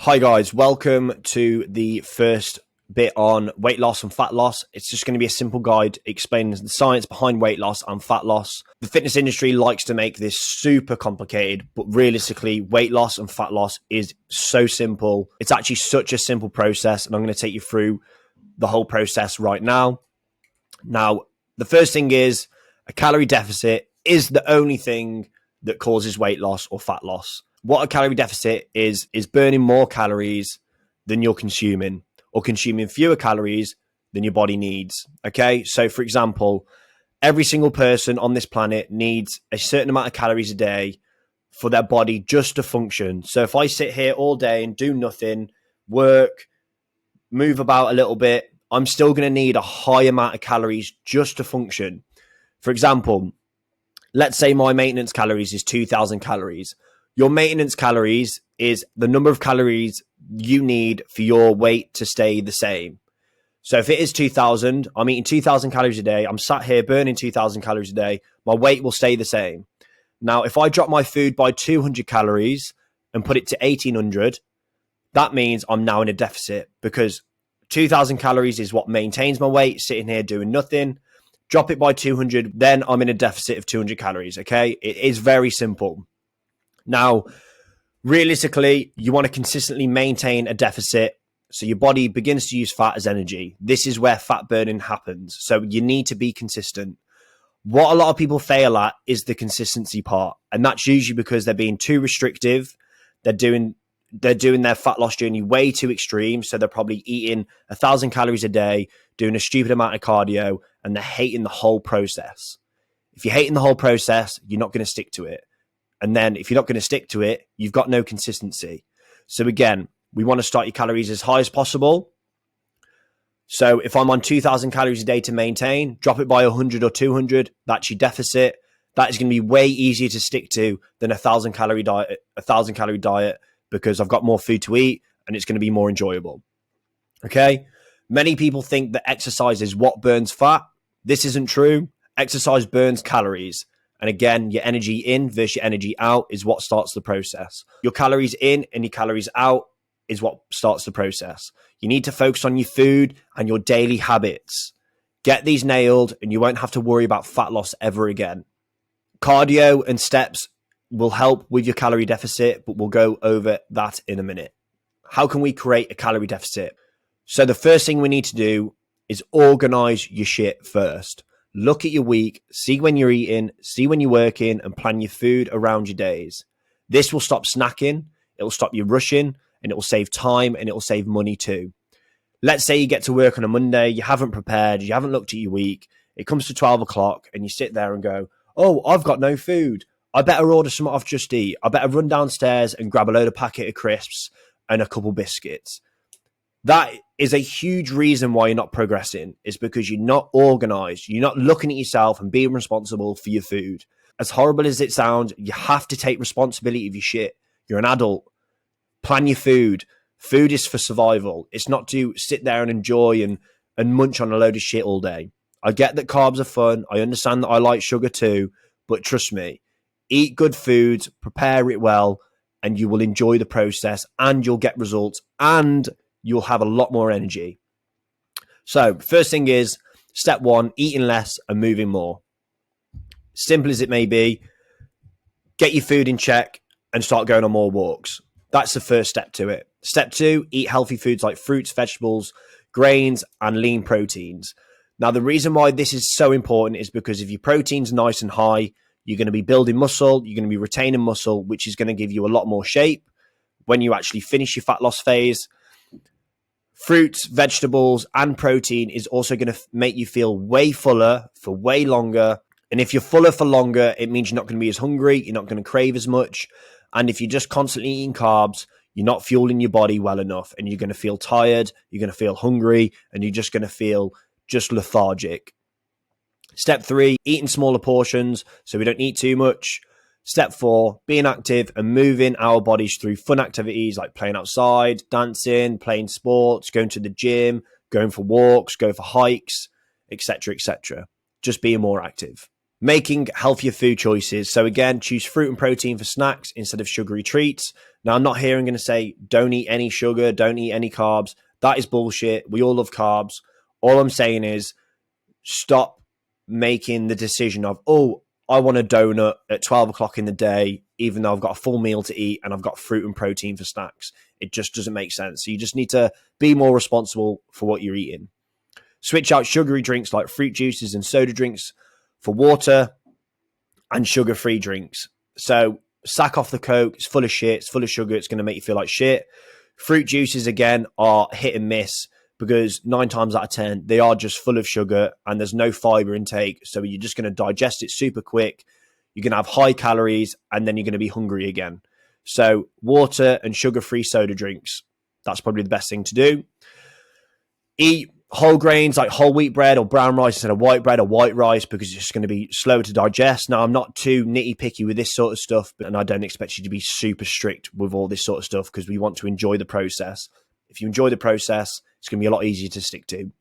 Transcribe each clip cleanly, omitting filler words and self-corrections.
Hi guys, welcome to the first bit on weight loss and fat loss. It's just going to be a simple guide explaining the science behind weight loss and fat loss. The fitness industry likes to make this super complicated, but realistically, weight loss and fat loss is so simple. It's actually such a simple process, and I'm going to take you through the whole process right now. Now, the first thing is a calorie deficit is the only thing that causes weight loss or fat loss. What a calorie deficit is burning more calories than you're consuming, or consuming fewer calories than your body needs. Okay, so for example, every single person on this planet needs a certain amount of calories a day for their body just to function. So if I sit here all day and do nothing, work, move about a little bit, I'm still going to need a high amount of calories just to function. For example, let's say my maintenance calories is 2,000 calories. Your maintenance calories is the number of calories you need for your weight to stay the same. So if it is 2,000, I'm eating 2,000 calories a day. I'm sat here burning 2,000 calories a day. My weight will stay the same. Now, if I drop my food by 200 calories and put it to 1,800, that means I'm now in a deficit, because 2,000 calories is what maintains my weight, sitting here doing nothing. Drop it by 200, then I'm in a deficit of 200 calories, okay? It is very simple. Now, realistically, you want to consistently maintain a deficit so your body begins to use fat as energy. This is where fat burning happens. So you need to be consistent. What a lot of people fail at is the consistency part. And that's usually because they're being too restrictive. They're doing their fat loss journey way too extreme. So they're probably eating 1,000 calories a day, doing a stupid amount of cardio, and they're hating the whole process. If you're hating the whole process, you're not going to stick to it. And then if you're not going to stick to it, you've got no consistency. So again, we want to start your calories as high as possible. So if I'm on 2,000 calories a day to maintain, drop it by 100 or 200. That's your deficit. That is going to be way easier to stick to than a 1,000 calorie diet, because I've got more food to eat and it's going to be more enjoyable. Okay. Many people think that exercise is what burns fat. This isn't true. Exercise burns calories. And again, your energy in versus your energy out is what starts the process. Your calories in and your calories out is what starts the process. You need to focus on your food and your daily habits. Get these nailed and you won't have to worry about fat loss ever again. Cardio and steps will help with your calorie deficit, but we'll go over that in a minute. How can we create a calorie deficit? So the first thing we need to do is organize your shit first. Look at your week, see when you're eating, see when you're working, and plan your food around your days. This will stop snacking, it will stop you rushing, and it will save time, and it will save money too. Let's say you get to work on a Monday, you haven't prepared, you haven't looked at your week, it comes to 12 o'clock, and you sit there and go, oh, I've got no food. I better order some off Just Eat. I better run downstairs and grab a load of packet of crisps and a couple biscuits. That is a huge reason why you're not progressing. It's because you're not organized. You're not looking at yourself and being responsible for your food. As horrible as it sounds, you have to take responsibility of your shit. You're an adult. Plan your food. Food is for survival. It's not to sit there and enjoy and munch on a load of shit all day. I get that carbs are fun. I understand that I like sugar too. But trust me, eat good foods, prepare it well, and you will enjoy the process, and you'll get results, and you'll have a lot more energy. So first thing is, step one, eating less and moving more. Simple as it may be, get your food in check and start going on more walks. That's the first step to it. Step two, eat healthy foods like fruits, vegetables, grains, and lean proteins. Now, the reason why this is so important is because if your protein's nice and high, you're going to be building muscle, you're going to be retaining muscle, which is going to give you a lot more shape when you actually finish your fat loss phase. Fruits, vegetables, and protein is also going to make you feel way fuller for way longer. And if you're fuller for longer, it means you're not going to be as hungry. You're not going to crave as much. And if you're just constantly eating carbs, you're not fueling your body well enough. And you're going to feel tired. You're going to feel hungry. And you're just going to feel just lethargic. Step three, eating smaller portions so we don't eat too much. Step four, being active and moving our bodies through fun activities like playing outside, dancing, playing sports, going to the gym, going for walks, go for hikes, etc., etc. Just being more active. Making healthier food choices. So again, choose fruit and protein for snacks instead of sugary treats. Now, I'm not here and going to say don't eat any sugar, don't eat any carbs. That is bullshit. We all love carbs. All I'm saying is stop making the decision of, oh, I want a donut at 12 o'clock in the day, even though I've got a full meal to eat and I've got fruit and protein for snacks. It just doesn't make sense. So you just need to be more responsible for what you're eating. Switch out sugary drinks like fruit juices and soda drinks for water and sugar-free drinks. So sack off the Coke. It's full of shit. It's full of sugar. It's going to make you feel like shit. Fruit juices, again, are hit and miss because 9 times out of 10, they are just full of sugar and there's no fiber intake. So you're just going to digest it super quick. You're going to have high calories and then you're going to be hungry again. So water and sugar-free soda drinks, that's probably the best thing to do. Eat whole grains like whole wheat bread or brown rice instead of white bread or white rice because it's just going to be slow to digest. Now, I'm not too nitty picky with this sort of stuff, and I don't expect you to be super strict with all this sort of stuff because we want to enjoy the process. If you enjoy the process, it's going to be a lot easier to stick to.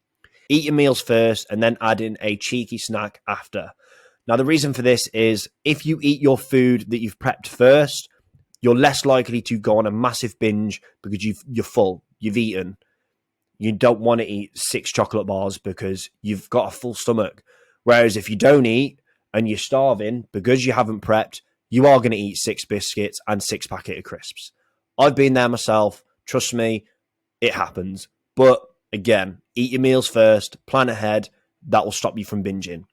Eat your meals first and then add in a cheeky snack after. Now, the reason for this is if you eat your food that you've prepped first, you're less likely to go on a massive binge because you're full, you've eaten. You don't want to eat 6 chocolate bars because you've got a full stomach. Whereas if you don't eat and you're starving because you haven't prepped, you are going to eat 6 biscuits and 6 packet of crisps. I've been there myself. Trust me, it happens. But again, eat your meals first, plan ahead. That will stop you from binging.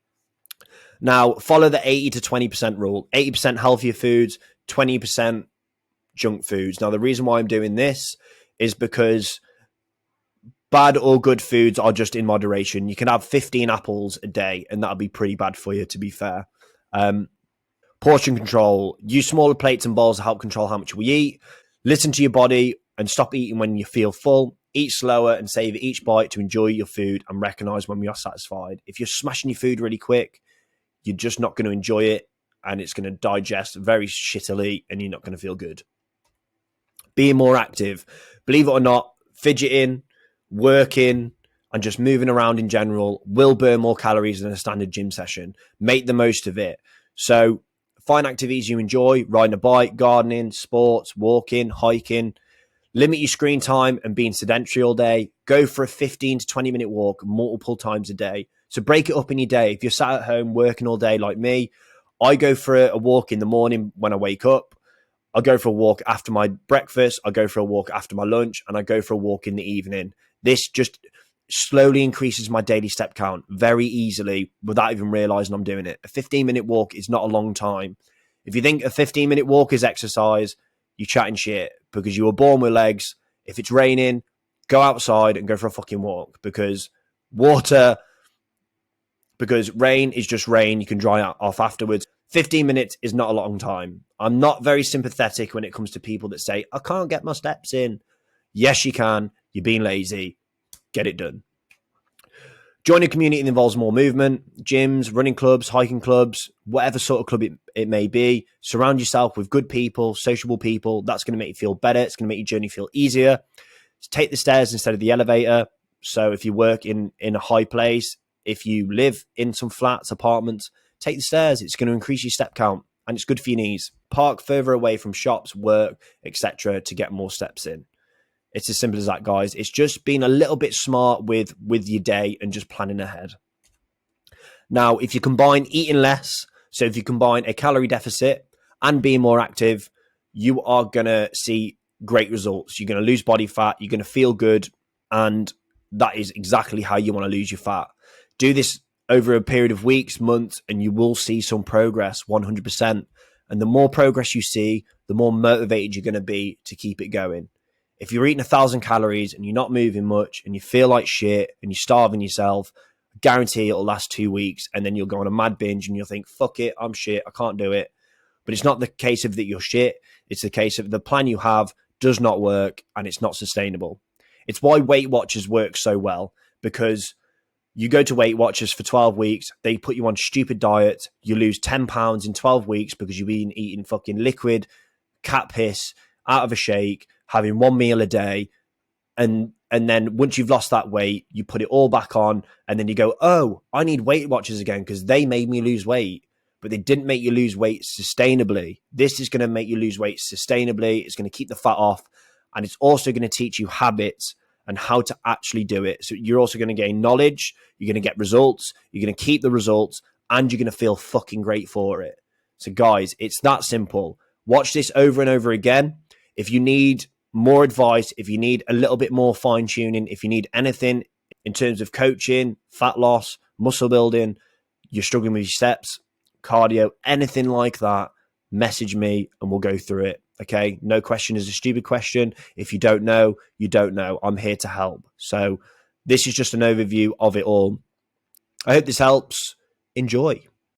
Now, follow the 80 to 20% rule. 80% healthier foods, 20% junk foods. Now, the reason why I'm doing this is because bad or good foods are just in moderation. You can have 15 apples a day, and that'll be pretty bad for you, to be fair. Portion control. Use smaller plates and bowls to help control how much we eat. Listen to your body and stop eating when you feel full. Eat slower and savor each bite to enjoy your food and recognize when we are satisfied. If you're smashing your food really quick, you're just not going to enjoy it, and it's going to digest very shittily, and you're not going to feel good. Being more active. Believe it or not, fidgeting, working, and just moving around in general will burn more calories than a standard gym session. Make the most of it. So find activities you enjoy, riding a bike, gardening, sports, walking, hiking. Limit your screen time and being sedentary all day. Go for a 15 to 20 minute walk multiple times a day. So break it up in your day. If you're sat at home working all day like me, I go for a walk in the morning when I wake up. I go for a walk after my breakfast. I go for a walk after my lunch, and I go for a walk in the evening. This just slowly increases my daily step count very easily without even realizing I'm doing it. A 15-minute walk is not a long time. If you think a 15-minute walk is exercise, you're chatting shit because you were born with legs. If it's raining, go outside and go for a fucking walk because rain is just rain. You can dry off afterwards. 15 minutes is not a long time. I'm not very sympathetic when it comes to people that say, I can't get my steps in. Yes, you can. You're being lazy. Get it done. Join a community that involves more movement, gyms, running clubs, hiking clubs, whatever sort of club it may be. Surround yourself with good people, sociable people. That's going to make you feel better. It's going to make your journey feel easier. Take the stairs instead of the elevator. So if you work in a high place, if you live in some flats, apartments, take the stairs. It's going to increase your step count and it's good for your knees. Park further away from shops, work, etc. to get more steps in. It's as simple as that, guys. It's just being a little bit smart with your day and just planning ahead. Now, if you combine eating less, so if you combine a calorie deficit and being more active, you are going to see great results. You're going to lose body fat. You're going to feel good. And that is exactly how you want to lose your fat. Do this over a period of weeks, months, and you will see some progress 100%. And the more progress you see, the more motivated you're going to be to keep it going. If you're eating 1,000 calories and you're not moving much and you feel like shit and you're starving yourself, I guarantee it'll last 2 weeks and then you'll go on a mad binge and you'll think, fuck it, I'm shit, I can't do it. But it's not the case of that you're shit. It's the case of the plan you have does not work and it's not sustainable. It's why Weight Watchers work so well, because you go to Weight Watchers for 12 weeks, they put you on stupid diets, you lose 10 pounds in 12 weeks because you've been eating fucking liquid, cat piss, out of a shake, having one meal a day. And then once you've lost that weight, you put it all back on and then you go, oh, I need Weight Watchers again because they made me lose weight. but they didn't make you lose weight sustainably. This is going to make you lose weight sustainably. It's going to keep the fat off, and it's also going to teach you habits and how to actually do it. So you're also going to gain knowledge, you're going to get results, you're going to keep the results, and you're going to feel fucking great for it. So guys, it's that simple. Watch this over and over again. If you need more advice, if you need a little bit more fine tuning, if you need anything in terms of coaching, fat loss, muscle building, you're struggling with your steps, cardio, anything like that, message me and we'll go through it. Okay. No question is a stupid question. If you don't know, you don't know. I'm here to help. So this is just an overview of it all. I hope this helps. Enjoy.